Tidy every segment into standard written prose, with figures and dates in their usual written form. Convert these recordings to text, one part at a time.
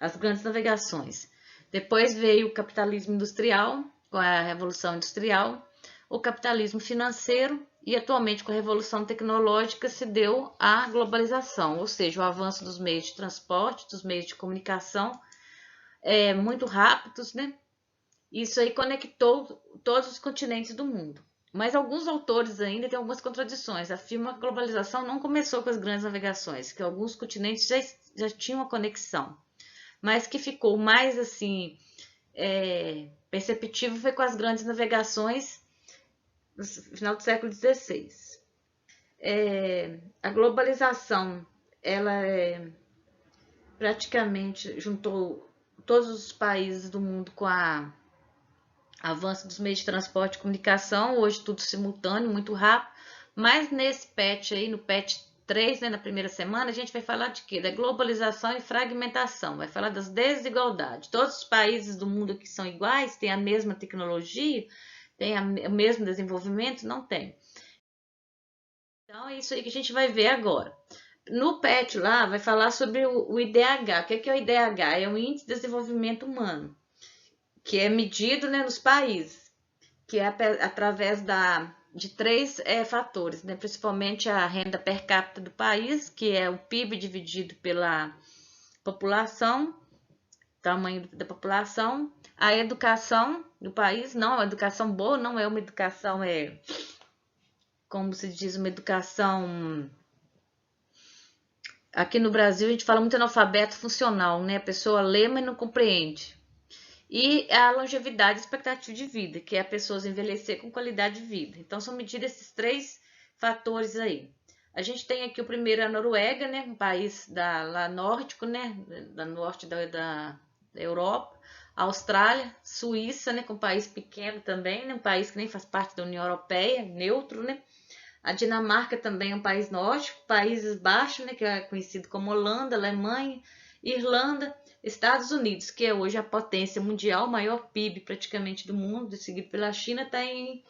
as grandes navegações. Depois veio o capitalismo industrial, com a Revolução Industrial, o capitalismo financeiro e atualmente com a Revolução Tecnológica se deu a globalização, ou seja, o avanço dos meios de transporte, dos meios de comunicação muito rápidos, né? Isso aí conectou todos os continentes do mundo. Mas alguns autores ainda têm algumas contradições. Afirmam que a globalização não começou com as grandes navegações, que alguns continentes já tinham a conexão, mas que ficou mais assim perceptível foi com as grandes navegações no final do século XVI. A globalização, ela praticamente juntou todos os países do mundo com a avanço dos meios de transporte e comunicação, hoje tudo simultâneo, muito rápido, mas nesse patch aí, no patch 3, né, na primeira semana, a gente vai falar de quê? Da globalização e fragmentação, vai falar das desigualdades. Todos os países do mundo que são iguais, têm a mesma tecnologia, têm o mesmo desenvolvimento? Não tem. Então é isso aí que a gente vai ver agora. No PET lá, vai falar sobre o IDH. O que é o IDH? É o Índice de Desenvolvimento Humano, que é medido, né, nos países, que é através de três fatores, né, principalmente a renda per capita do país, que é o PIB dividido pela população, tamanho da população, a educação do país, não, a educação boa não é uma educação, como se diz, uma educação. Aqui no Brasil a gente fala muito analfabeto funcional, né? A pessoa lê, mas não compreende. E a longevidade e expectativa de vida, que é a pessoa envelhecer com qualidade de vida. Então, são medidos esses três fatores aí. A gente tem aqui o primeiro, a Noruega, né? Um país lá nórdico, né? Da norte da Europa. A Austrália, Suíça, né? Com um país pequeno também, né? Um país que nem faz parte da União Europeia, neutro, né? A Dinamarca também é um país nórdico. Países Baixos, né? Que é conhecido como Holanda, Alemanha, Irlanda, Estados Unidos, que é hoje a potência mundial, o maior PIB praticamente do mundo, seguido pela China, está em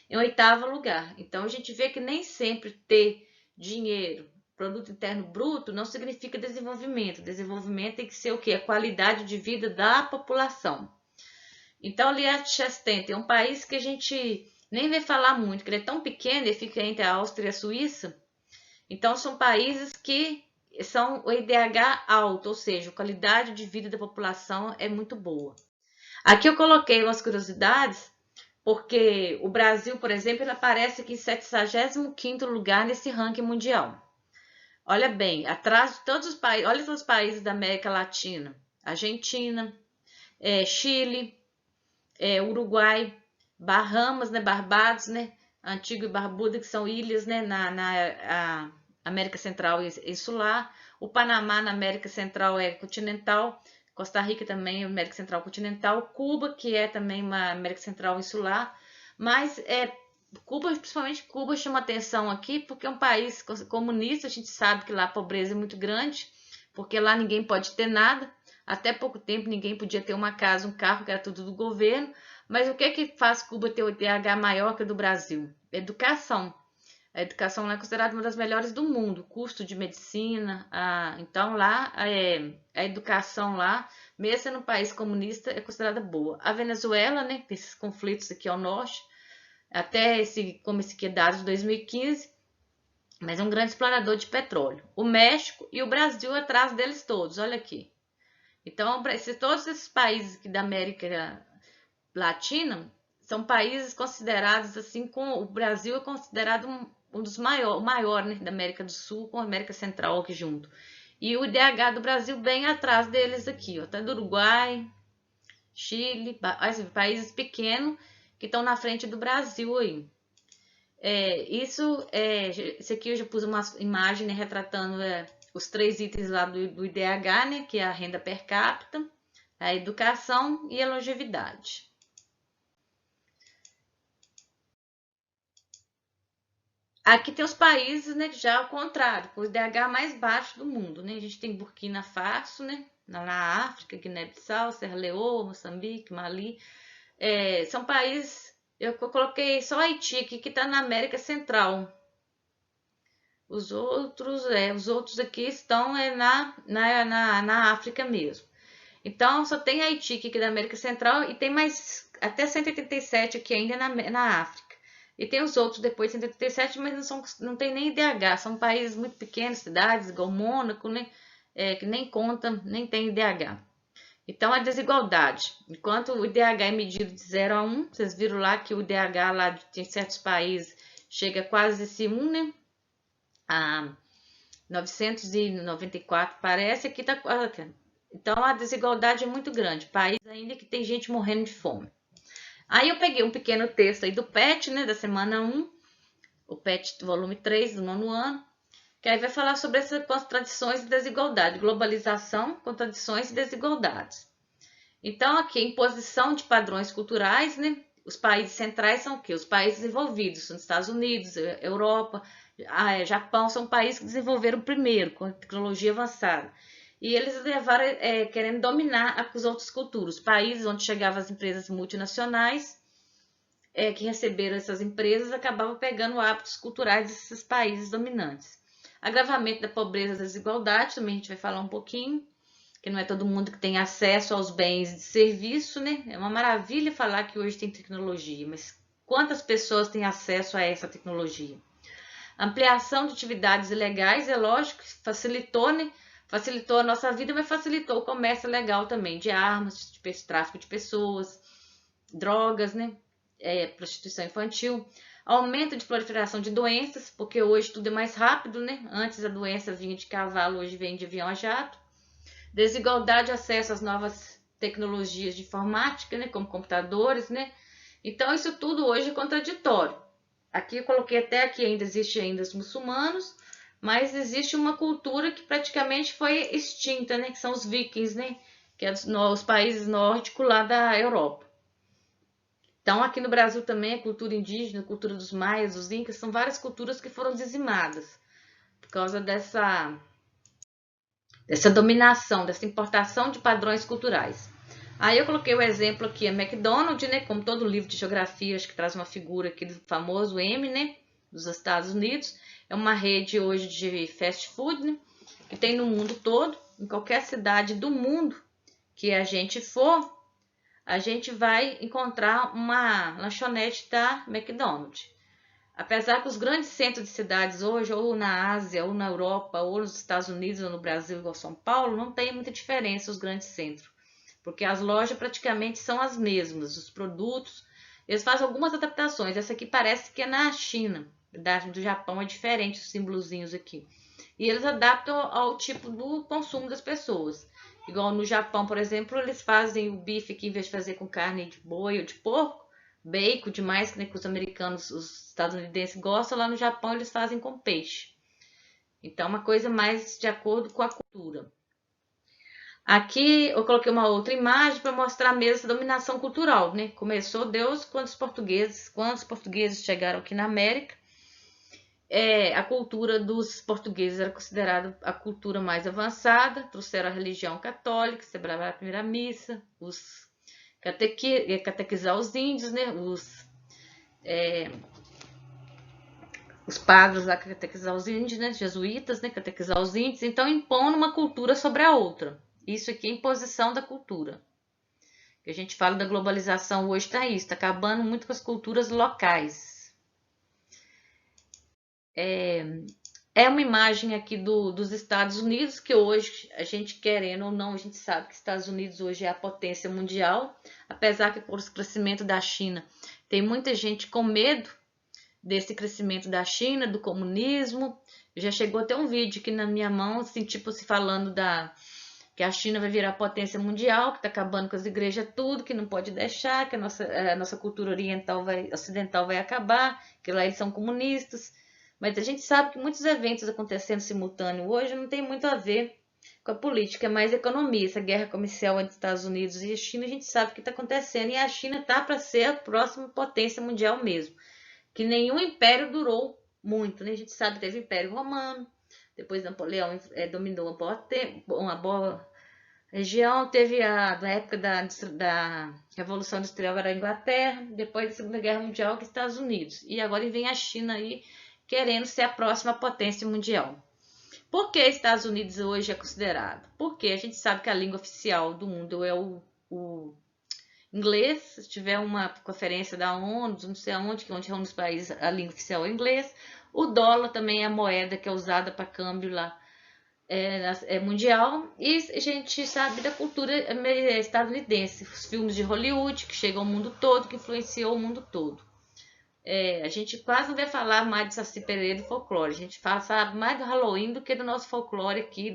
8º lugar. Então a gente vê que nem sempre ter dinheiro, produto interno bruto, não significa desenvolvimento. Desenvolvimento tem que ser o quê? A qualidade de vida da população. Então Liechtenstein é um país que a gente nem vê falar muito, que ele é tão pequeno, ele fica entre a Áustria e a Suíça. Então são países que são o IDH alto, ou seja, a qualidade de vida da população é muito boa. Aqui eu coloquei umas curiosidades, porque o Brasil, por exemplo, ele aparece aqui em 75º lugar nesse ranking mundial. Olha bem, atrás de todos os países, olha os países da América Latina, Argentina, Chile, Uruguai, Bahamas, né, Barbados, né, Antigua e Barbuda, que são ilhas, né, na América Central e Insular. O Panamá na América Central é continental. Costa Rica também é América Central continental. Cuba, que é também uma América Central insular. Mas Cuba, principalmente Cuba, chama atenção aqui porque é um país comunista. A gente sabe que lá a pobreza é muito grande, porque lá ninguém pode ter nada. Até pouco tempo ninguém podia ter uma casa, um carro, que era tudo do governo. Mas o que é que faz Cuba ter o IDH maior que o do Brasil? Educação. A educação lá é considerada uma das melhores do mundo. Custo de medicina. Então lá a educação lá, mesmo sendo um país comunista, é considerada boa. A Venezuela, né, tem esses conflitos aqui ao norte, até como esse aqui é dado de 2015, mas é um grande explorador de petróleo. O México e o Brasil atrás deles todos, olha aqui. Então, todos esses países aqui da América Latina são países considerados assim, com o Brasil é considerado um dos maiores, o maior, né, da América do Sul, com a América Central aqui junto. E o IDH do Brasil bem atrás deles aqui, ó, até do Uruguai, Chile, países pequenos que estão na frente do Brasil aí. Isso aqui eu já pus uma imagem, né, retratando os três itens lá do IDH, né, que é a renda per capita, a educação e a longevidade. Aqui tem os países, né, já ao contrário, com o IDH mais baixo do mundo, né? A gente tem Burkina Faso, né, na África, Guiné-Bissau, Serra Leoa, Moçambique, Mali. São países, eu coloquei só Haiti aqui, que está na América Central. Os outros aqui estão na África mesmo. Então, só tem Haiti aqui da América Central e tem mais até 187 aqui ainda na África. E tem os outros depois de 187, mas não tem nem IDH, são países muito pequenos, cidades, igual Mônaco, né? Que nem conta, nem tem IDH. Então, a desigualdade. Enquanto o IDH é medido de 0 a 1, vocês viram lá que o IDH lá em certos países chega a quase esse 1, né? A 994 parece, aqui tá. Então, a desigualdade é muito grande. País ainda que tem gente morrendo de fome. Aí eu peguei um pequeno texto aí do PET, né, da semana 1, o PET volume 3 do 9º ano, que aí vai falar sobre essas contradições e desigualdade, globalização, contradições e desigualdades. Então, aqui, imposição de padrões culturais, né? Os países centrais são o quê? Os países desenvolvidos, são os Estados Unidos, Europa, Japão, são países que desenvolveram primeiro, com tecnologia avançada. E eles levaram, querendo dominar as outras culturas. Países onde chegavam as empresas multinacionais, que receberam essas empresas, acabavam pegando hábitos culturais desses países dominantes. Agravamento da pobreza e da desigualdade, também a gente vai falar um pouquinho, que não é todo mundo que tem acesso aos bens de serviço, né? É uma maravilha falar que hoje tem tecnologia, mas quantas pessoas têm acesso a essa tecnologia? Ampliação de atividades ilegais, é lógico, facilitou, né? Facilitou a nossa vida, mas facilitou o comércio legal também, de armas, de tráfico de pessoas, drogas, né? Prostituição infantil. Aumento de proliferação de doenças, porque hoje tudo é mais rápido, né? Antes a doença vinha de cavalo, hoje vem de avião a jato. Desigualdade de acesso às novas tecnologias de informática, né? Como computadores, né? Então, isso tudo hoje é contraditório. Aqui eu coloquei até aqui, ainda existe ainda os muçulmanos, mas existe uma cultura que praticamente foi extinta, né? Que são os vikings, né? Que é os países nórdicos lá da Europa. Então, aqui no Brasil também a cultura indígena, a cultura dos maias, dos incas, são várias culturas que foram dizimadas por causa dessa dominação, dessa importação de padrões culturais. Aí eu coloquei o exemplo aqui, a McDonald's, né? Como todo livro de geografia, acho que traz uma figura aqui do famoso M, né? Dos Estados Unidos. É uma rede hoje de fast food, né? Que tem no mundo todo, em qualquer cidade do mundo que a gente for, a gente vai encontrar uma lanchonete da McDonald's. Apesar que os grandes centros de cidades hoje, ou na Ásia, ou na Europa, ou nos Estados Unidos, ou no Brasil, igual São Paulo, não tem muita diferença os grandes centros. Porque as lojas praticamente são as mesmas, os produtos, eles fazem algumas adaptações. Essa aqui parece que é na China, do Japão é diferente os símbolozinhos aqui. E eles adaptam ao tipo do consumo das pessoas. Igual no Japão, por exemplo, eles fazem o bife aqui, em vez de fazer com carne de boi ou de porco, bacon demais, né, que os americanos, os estadunidenses gostam, lá no Japão eles fazem com peixe. Então, uma coisa mais de acordo com a cultura. Aqui eu coloquei uma outra imagem para mostrar mesmo essa dominação cultural, né? Começou Deus quando os portugueses chegaram aqui na América. A cultura dos portugueses era considerada a cultura mais avançada, trouxeram a religião católica, celebraram a primeira missa, catequizar os índios, né? Os padres lá catequizar os índios, né? Jesuítas, né? Catequizar os índios, então impondo uma cultura sobre a outra. Isso aqui é imposição da cultura. Que a gente fala da globalização hoje está isso, está acabando muito com as culturas locais. É uma imagem aqui dos Estados Unidos, que hoje a gente querendo ou não, a gente sabe que os Estados Unidos hoje é a potência mundial, apesar que por esse crescimento da China, tem muita gente com medo desse crescimento da China, do comunismo. Já chegou até um vídeo aqui na minha mão, assim, tipo se falando que a China vai virar potência mundial, que está acabando com as igrejas tudo, que não pode deixar, que a nossa cultura ocidental vai acabar, que lá eles são comunistas. Mas a gente sabe que muitos eventos acontecendo simultâneo hoje não tem muito a ver com a política, é mais economia. Essa guerra comercial entre Estados Unidos e a China, a gente sabe o que está acontecendo. E a China está para ser a próxima potência mundial mesmo. Que nenhum império durou muito, né? A gente sabe que teve o Império Romano, depois Napoleão dominou uma boa região, teve na época da Revolução Industrial era a Inglaterra, depois da Segunda Guerra Mundial que é os Estados Unidos. E agora vem a China aí querendo ser a próxima potência mundial. Por que Estados Unidos hoje é considerado? Porque a gente sabe que a língua oficial do mundo é o inglês. Se tiver uma conferência da ONU, não sei aonde, que onde é um dos países a língua oficial é o inglês. O dólar também é a moeda que é usada para câmbio lá mundial. E a gente sabe da cultura estadunidense, os filmes de Hollywood que chegam ao mundo todo, que influenciou o mundo todo. A gente quase não vai falar mais de Saci Pererê e folclore. A gente fala mais do Halloween do que do nosso folclore aqui,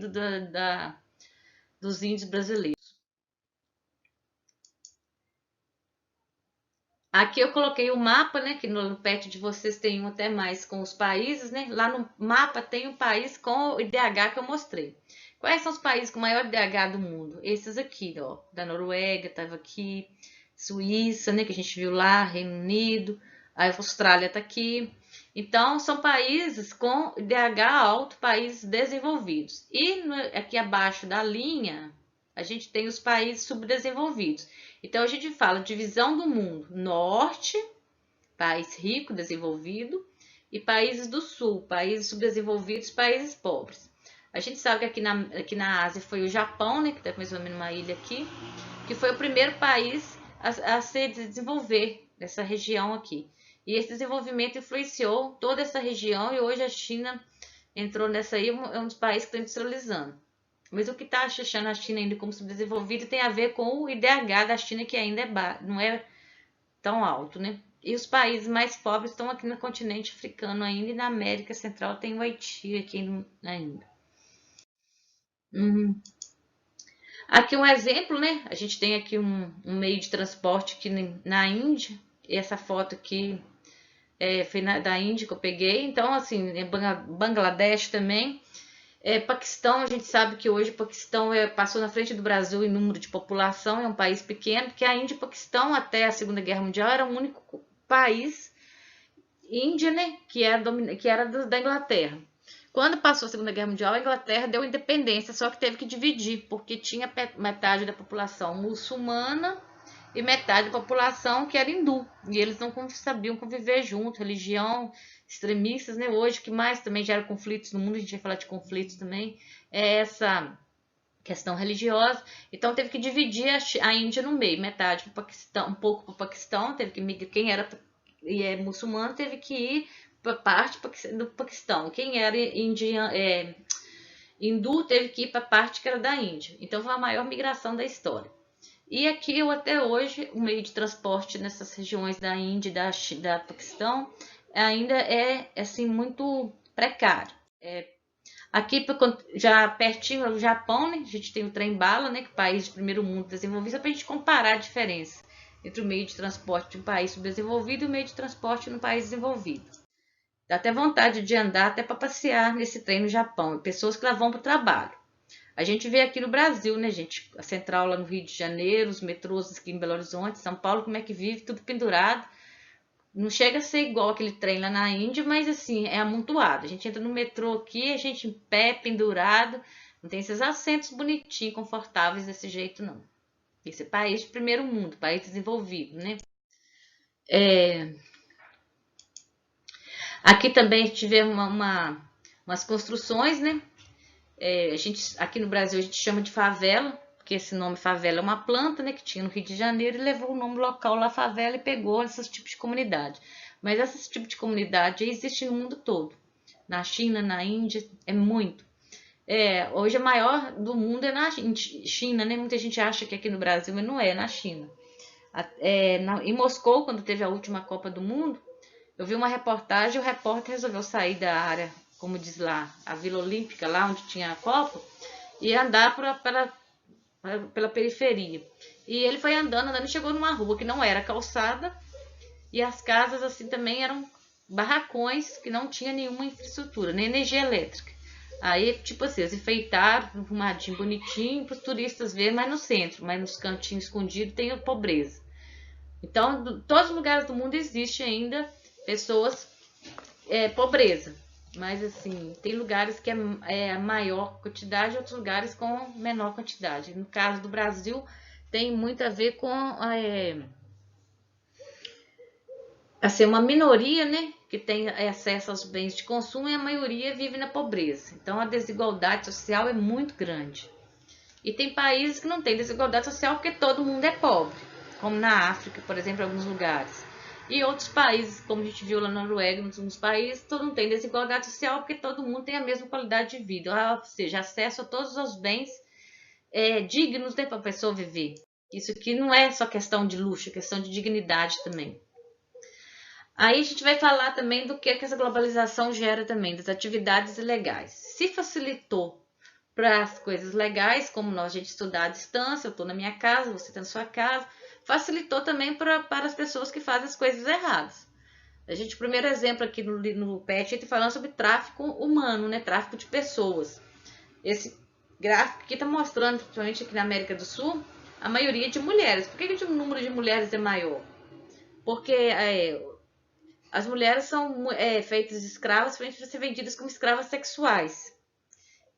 dos índios brasileiros. Aqui eu coloquei o mapa, né? Que no pet de vocês tem um até mais com os países, né? Lá no mapa tem um país com o IDH que eu mostrei. Quais são os países com maior IDH do mundo? Esses aqui, ó. Da Noruega, estava aqui. Suíça, né? Que a gente viu lá. Reino Unido. A Austrália está aqui. Então, são países com IDH alto, países desenvolvidos. E aqui abaixo da linha, a gente tem os países subdesenvolvidos. Então, a gente fala divisão do mundo: norte, país rico, desenvolvido, e países do sul, países subdesenvolvidos, países pobres. A gente sabe que aqui na Ásia foi o Japão, né, que está mais ou menos uma ilha aqui, que foi o primeiro país a se desenvolver nessa região aqui. E esse desenvolvimento influenciou toda essa região e hoje a China entrou nessa aí, é um dos países que está industrializando. Mas o que está achando a China ainda como subdesenvolvida tem a ver com o IDH da China, que ainda não é tão alto, né? E os países mais pobres estão aqui no continente africano ainda, e na América Central tem o Haiti aqui ainda. Aqui um exemplo, né? A gente tem aqui um meio de transporte aqui na Índia. E essa foto aqui foi da Índia que eu peguei. Então, assim, Bangladesh também. Paquistão, a gente sabe que hoje o Paquistão passou na frente do Brasil em número de população, é um país pequeno, porque a Índia e o Paquistão, até a Segunda Guerra Mundial, era o único país, Índia, né, que era da Inglaterra. Quando passou a Segunda Guerra Mundial, a Inglaterra deu independência, só que teve que dividir, porque tinha metade da população muçulmana e metade da população que era hindu. E eles não sabiam conviver junto, religião, extremistas, né? Hoje, que mais também gera conflitos no mundo, a gente vai falar de conflitos também, é essa questão religiosa. Então teve que dividir a Índia no meio, metade para o Paquistão, um pouco para o Paquistão, teve que migrar, quem era muçulmano teve que ir para parte do Paquistão, quem era hindu teve que ir para a parte que era da Índia. Então foi a maior migração da história. E aqui, até hoje, o meio de transporte nessas regiões da Índia e da Paquistão ainda é assim, muito precário. Aqui, já pertinho do Japão, né, a gente tem o trem-bala, né, que é o país de primeiro mundo desenvolvido, só para a gente comparar a diferença entre o meio de transporte de um país subdesenvolvido e o meio de transporte no país desenvolvido. Dá até vontade de andar, até para passear nesse trem no Japão. Pessoas que lá vão para o trabalho. A gente vê aqui no Brasil, né, gente? A central lá no Rio de Janeiro, os metrôs aqui em Belo Horizonte, São Paulo, como é que vive? Tudo pendurado. Não chega a ser igual aquele trem lá na Índia, mas assim, é amontoado. A gente entra no metrô aqui, a gente em pé, pendurado. Não tem esses assentos bonitinhos, confortáveis desse jeito, não. Esse é país de primeiro mundo, país desenvolvido, né? Aqui também a gente vê umas construções, né? Aqui no Brasil a gente chama de favela, porque esse nome favela é uma planta, né, que tinha no Rio de Janeiro e levou o nome local lá, favela, e pegou esses tipos de comunidade. Mas esse tipo de comunidade existe no mundo todo. Na China, na Índia, é muito. Hoje a maior do mundo é na China, né? Muita gente acha que aqui no Brasil, mas não é, na China. Em Moscou, quando teve a última Copa do Mundo, eu vi uma reportagem, o repórter resolveu sair da área, como diz lá, a Vila Olímpica, lá onde tinha a Copa, e andar pela periferia. E ele foi andando e chegou numa rua que não era calçada, e as casas assim também eram barracões que não tinha nenhuma infraestrutura, nem energia elétrica. Aí, tipo assim, eles enfeitaram, arrumadinho, bonitinho, para os turistas verem, mas no centro, mas nos cantinhos escondidos tem a pobreza. Então, todos os lugares do mundo existe ainda pessoas, pobreza. Mas assim, tem lugares que é a maior quantidade e outros lugares com menor quantidade. No caso do Brasil, tem muito a ver com assim, uma minoria, né, que tem acesso aos bens de consumo e a maioria vive na pobreza. Então, a desigualdade social é muito grande. E tem países que não têm desigualdade social porque todo mundo é pobre, como na África, por exemplo, em alguns lugares. E outros países, como a gente viu lá na Noruega, em alguns países, todo mundo tem desigualdade social porque todo mundo tem a mesma qualidade de vida, ou seja, acesso a todos os bens dignos, né, para a pessoa viver. Isso aqui não é só questão de luxo, é questão de dignidade também. Aí a gente vai falar também do que essa globalização gera também, das atividades ilegais. Se facilitou para as coisas legais, como a gente estudar à distância, eu estou na minha casa, você está na sua casa, facilitou também para as pessoas que fazem as coisas erradas. O primeiro exemplo aqui no PET, está falando sobre tráfico humano, né? Tráfico de pessoas. Esse gráfico aqui está mostrando, principalmente aqui na América do Sul, a maioria de mulheres. Por que o número de mulheres é maior? Porque as mulheres são feitas escravas para ser vendidas como escravas sexuais.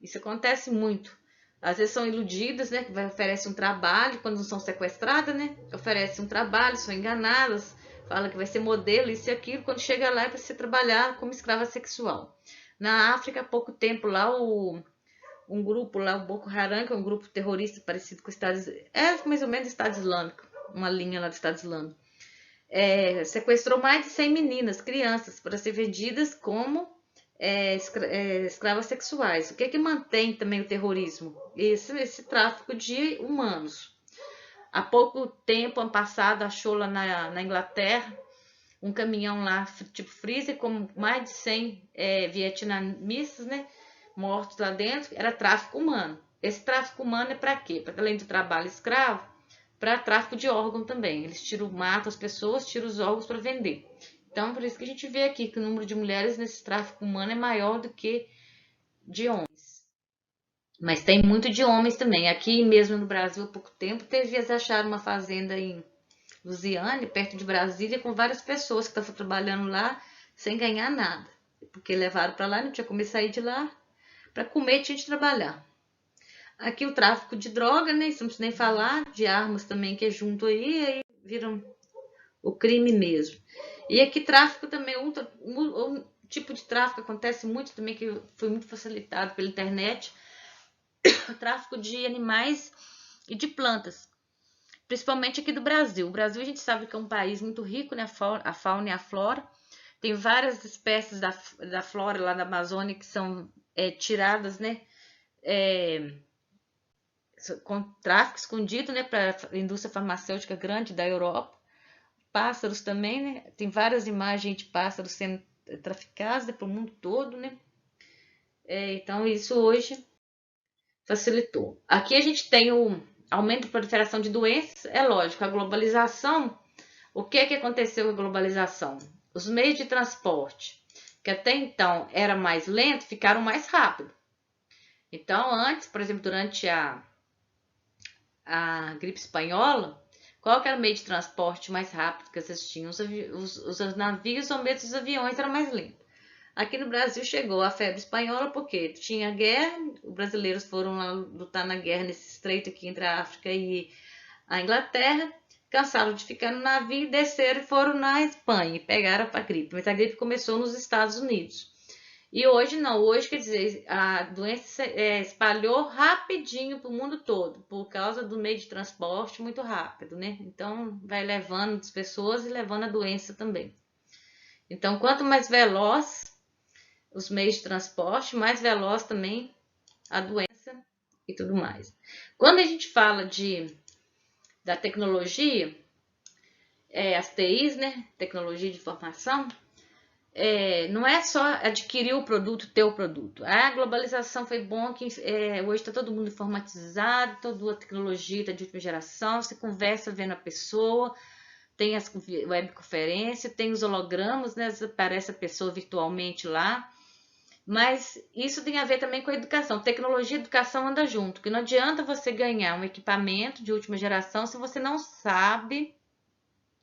Isso acontece muito. Às vezes são iludidas, né? Oferecem um trabalho quando não são sequestradas, né? Oferecem um trabalho, são enganadas, fala que vai ser modelo, isso e aquilo. Quando chega lá é para você trabalhar como escrava sexual. Na África, há pouco tempo lá, um grupo lá, o Boko Haram, que é um grupo terrorista parecido com o Estado Islâmico, mais ou menos Estado Islâmico, uma linha lá do Estado Islâmico, sequestrou mais de 100 meninas, crianças, para ser vendidas como escravas sexuais. O que é que mantém também o terrorismo? Esse tráfico de humanos. Há pouco tempo, ano passado, achou lá na Inglaterra um caminhão lá, tipo freezer, com mais de 100 vietnamistas, né, mortos lá dentro. Era tráfico humano. Esse tráfico humano é para quê? Para além do trabalho escravo, para tráfico de órgão também. Eles matam as pessoas, tiram os órgãos para vender. Então, por isso que a gente vê aqui que o número de mulheres nesse tráfico humano é maior do que de homens. Mas tem muito de homens também. Aqui mesmo no Brasil, há pouco tempo, eles acharam uma fazenda em Lusiane, perto de Brasília, com várias pessoas que estavam trabalhando lá sem ganhar nada. Porque levaram para lá, não tinha como sair de lá. Para comer tinha de trabalhar. Aqui o tráfico de droga, né? Não precisa nem falar, de armas também que é junto aí viram o crime mesmo. E aqui tráfico também, um tipo de tráfico acontece muito também, que foi muito facilitado pela internet, o tráfico de animais e de plantas, principalmente aqui do Brasil. O Brasil a gente sabe que é um país muito rico, né? A fauna e a flora. Tem várias espécies da flora lá da Amazônia que são tiradas, né? Com tráfico escondido, né? Para a indústria farmacêutica grande da Europa. Pássaros também, né? Tem várias imagens de pássaros sendo traficados, né, para o mundo todo, né? Então, isso hoje facilitou. Aqui a gente tem o aumento da proliferação de doenças. É lógico, a globalização. O que aconteceu com a globalização? Os meios de transporte, que até então era mais lento, ficaram mais rápido. Então, antes, por exemplo, durante a gripe espanhola, qual que era o meio de transporte mais rápido que vocês tinham? Os navios ou mesmo os aviões eram mais lentos. Aqui no Brasil chegou a febre espanhola porque tinha guerra, os brasileiros foram lá lutar na guerra nesse estreito aqui entre a África e a Inglaterra, cansaram de ficar no navio, desceram e foram na Espanha e pegaram a gripe. Mas a gripe começou nos Estados Unidos. E hoje não, hoje quer dizer, a doença espalhou rapidinho para o mundo todo, por causa do meio de transporte muito rápido, né? Então vai levando as pessoas e levando a doença também. Então, quanto mais veloz os meios de transporte, mais veloz também a doença e tudo mais. Quando a gente fala da tecnologia, as TIs, né? Tecnologia de informação, não é só adquirir o produto, ter o produto. A globalização foi bom que hoje está todo mundo informatizado, toda a tecnologia está de última geração, você conversa vendo a pessoa, tem as webconferências, tem os hologramas, né? Aparece a pessoa virtualmente lá. Mas isso tem a ver também com a educação. Tecnologia e educação andam junto, que não adianta você ganhar um equipamento de última geração se você não sabe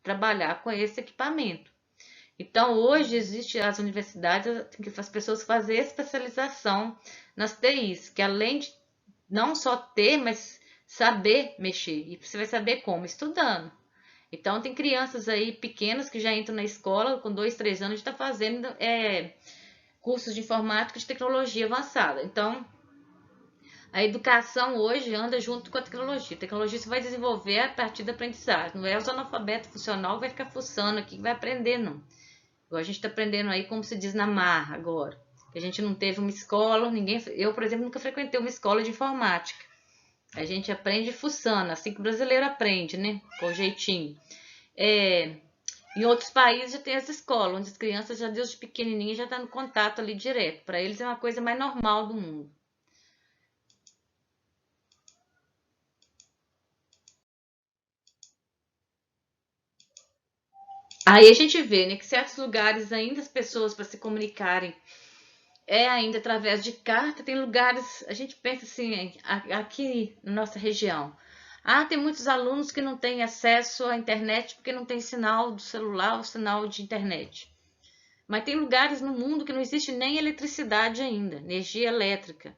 trabalhar com esse equipamento. Então, hoje existe as universidades que as pessoas fazem especialização nas TIs, que além de não só ter, mas saber mexer. E você vai saber como? Estudando. Então, tem crianças aí pequenas que já entram na escola com 2, 3 anos, está fazendo cursos de informática de tecnologia avançada. Então, a educação hoje anda junto com a tecnologia. A tecnologia se vai desenvolver a partir da aprendizagem. Não é os analfabetos funcional que vai ficar fuçando aqui, que vai aprender, não. Igual a gente está aprendendo aí, como se diz na marra agora. A gente não teve uma escola, eu, por exemplo, nunca frequentei uma escola de informática. A gente aprende fuçando, assim que o brasileiro aprende, né? Com jeitinho. Em outros países já tem essa escola, onde as crianças já desde pequenininha já estão no contato ali direto. Para eles é uma coisa mais normal do mundo. Aí a gente vê, né, que certos lugares ainda as pessoas para se comunicarem ainda através de carta. Tem lugares, a gente pensa assim, aqui na nossa região. Tem muitos alunos que não têm acesso à internet porque não tem sinal do celular ou sinal de internet. Mas tem lugares no mundo que não existe nem eletricidade ainda, energia elétrica.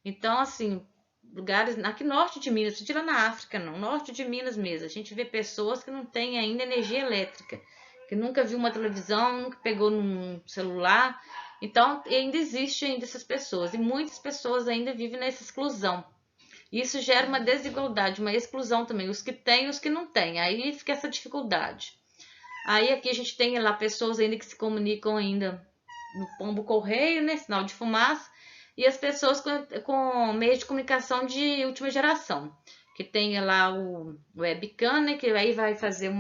Então, assim, lugares aqui norte de Minas, não tira na África não, norte de Minas mesmo, a gente vê pessoas que não têm ainda energia elétrica, que nunca viu uma televisão, nunca pegou num celular. Então, ainda existe ainda essas pessoas, e muitas pessoas ainda vivem nessa exclusão. Isso gera uma desigualdade, uma exclusão também, os que têm e os que não têm, aí fica essa dificuldade. Aí aqui a gente tem lá pessoas ainda que se comunicam ainda no pombo correio, né, sinal de fumaça, e as pessoas com meios de comunicação de última geração, que tem lá o webcam, né, que aí vai fazer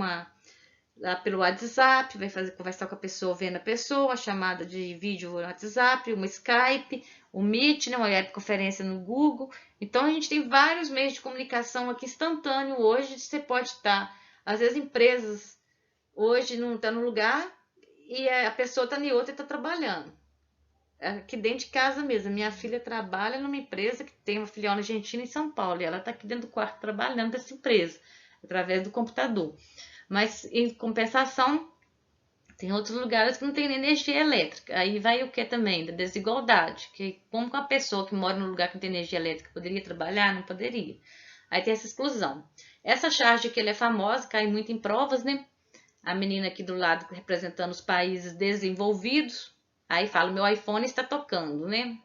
lá pelo WhatsApp, vai conversar com a pessoa vendo a pessoa, a chamada de vídeo no WhatsApp, uma Skype, o Meet, né, uma webconferência no Google. Então a gente tem vários meios de comunicação aqui instantâneo hoje, você pode estar, às vezes empresas hoje não está no lugar e a pessoa está em outra e está trabalhando. Aqui dentro de casa mesmo. Minha filha trabalha numa empresa que tem uma filial na Argentina, em São Paulo. E ela está aqui dentro do quarto trabalhando dessa empresa, através do computador. Mas, em compensação, tem outros lugares que não tem energia elétrica. Aí vai o que também? Da desigualdade. Que como uma pessoa que mora num lugar que não tem energia elétrica poderia trabalhar? Não poderia. Aí tem essa exclusão. Essa charge que ela é famosa, cai muito em provas, né? A menina aqui do lado representando os países desenvolvidos. Aí fala, meu iPhone está tocando, né?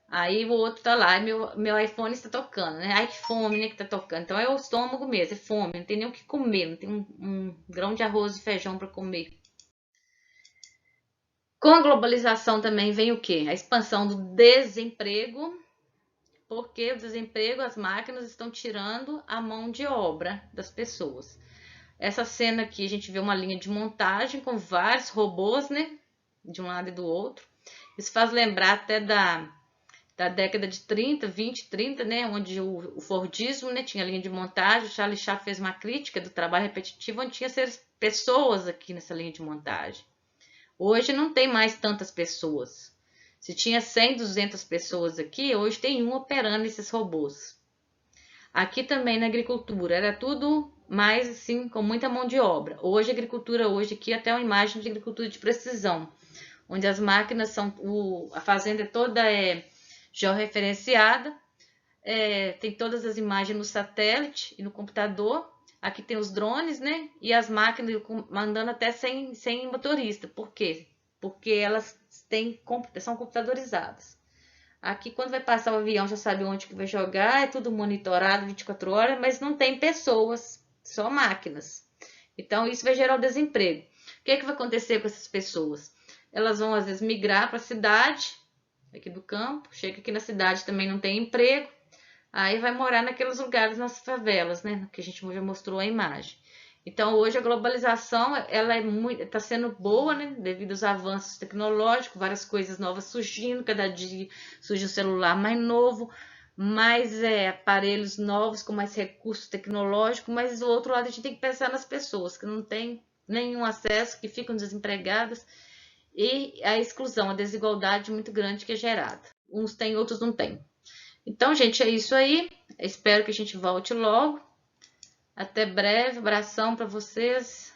Aí o outro tá lá, meu iPhone está tocando, né? Ai, que fome, né, que tá tocando. Então é o estômago mesmo, é fome, não tem nem o que comer, não tem um grão de arroz e feijão para comer. Com a globalização também vem o quê? A expansão do desemprego, porque o desemprego, as máquinas estão tirando a mão de obra das pessoas. Essa cena aqui, a gente vê uma linha de montagem com vários robôs, né? De um lado e do outro. Isso faz lembrar até da década de 30, 20, 30, né? Onde o Fordismo, né? Tinha linha de montagem. O Charlie Chaplin fez uma crítica do trabalho repetitivo, onde tinha pessoas aqui nessa linha de montagem. Hoje não tem mais tantas pessoas. Se tinha 100, 200 pessoas aqui, hoje tem um operando esses robôs. Aqui também na agricultura, era tudo mais assim, com muita mão de obra. Hoje a agricultura, hoje aqui até uma imagem de agricultura de precisão, onde as máquinas são, a fazenda toda georreferenciada, tem todas as imagens no satélite e no computador. Aqui tem os drones, né? E as máquinas mandando até sem motorista. Por quê? Porque elas são computadorizadas. Aqui, quando vai passar o avião, já sabe onde que vai jogar, é tudo monitorado 24 horas, mas não tem pessoas, só máquinas. Então, isso vai gerar o desemprego. O que é que vai acontecer com essas pessoas? Elas vão, às vezes, migrar para a cidade, aqui do campo, chega aqui na cidade também não tem emprego, aí vai morar naqueles lugares, nas favelas, né? Que a gente já mostrou a imagem. Então, hoje a globalização, ela está sendo boa, né? Devido aos avanços tecnológicos, várias coisas novas surgindo, cada dia surge um celular mais novo, mais aparelhos novos com mais recursos tecnológicos, mas do outro lado a gente tem que pensar nas pessoas que não têm nenhum acesso, que ficam desempregadas, e a exclusão, a desigualdade muito grande que é gerada. Uns têm, outros não têm. Então, gente, é isso aí. Espero que a gente volte logo. Até breve. Abração para vocês.